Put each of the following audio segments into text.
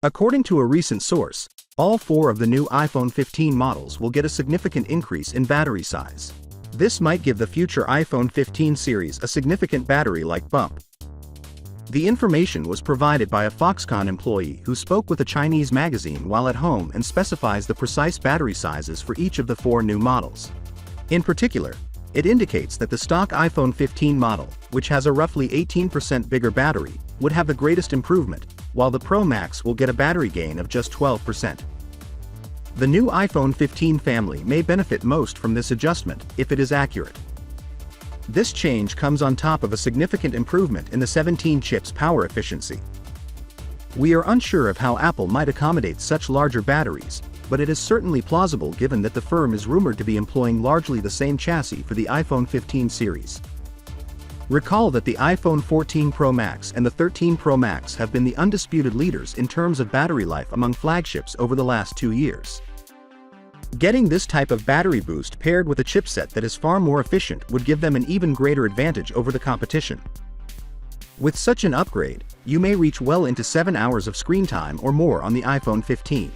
According to a recent source, all 4 of the new iPhone 15 models will get a significant increase in battery size. This might give the future iPhone 15 series a significant battery-like bump. The information was provided by a Foxconn employee who spoke with a Chinese magazine while at home and specifies the precise battery sizes for each of the 4 new models. In particular, it indicates that the stock iPhone 15 model, which has a roughly 18% bigger battery, would have the greatest improvement, while the Pro Max will get a battery gain of just 12%. The new iPhone 15 family may benefit most from this adjustment, if it is accurate. This change comes on top of a significant improvement in the 17 chip's power efficiency. We are unsure of how Apple might accommodate such larger batteries, but it is certainly plausible given that the firm is rumored to be employing largely the same chassis for the iPhone 15 series. Recall that the iPhone 14 Pro Max and the 13 Pro Max have been the undisputed leaders in terms of battery life among flagships over the last 2 years. Getting this type of battery boost paired with a chipset that is far more efficient would give them an even greater advantage over the competition. With such an upgrade, you may reach well into 7 hours of screen time or more on the iPhone 15.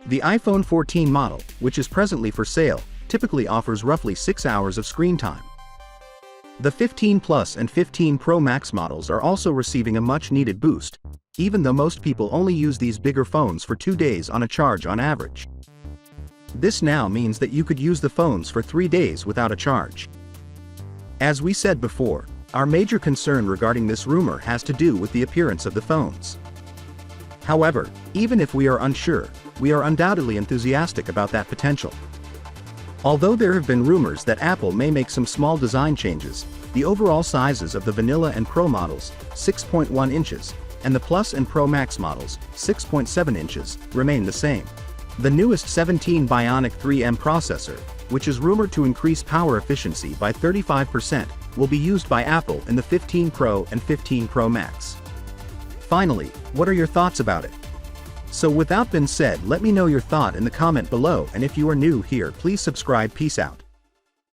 The iPhone 14 model, which is presently for sale, typically offers roughly 6 hours of screen time. The 15 Plus and 15 Pro Max models are also receiving a much-needed boost, even though most people only use these bigger phones for 2 days on a charge on average. This now means that you could use the phones for 3 days without a charge. As we said before, our major concern regarding this rumor has to do with the appearance of the phones. However, even if we are unsure, we are undoubtedly enthusiastic about that potential. Although there have been rumors that Apple may make some small design changes, the overall sizes of the Vanilla and Pro models, 6.1 inches, and the Plus and Pro Max models, 6.7 inches, remain the same. The newest 17 Bionic 3M processor, which is rumored to increase power efficiency by 35%, will be used by Apple in the 15 Pro and 15 Pro Max. Finally, what are your thoughts about it? So with that being said, let me know your thought in the comment below, and if you are new here, please subscribe. Peace out.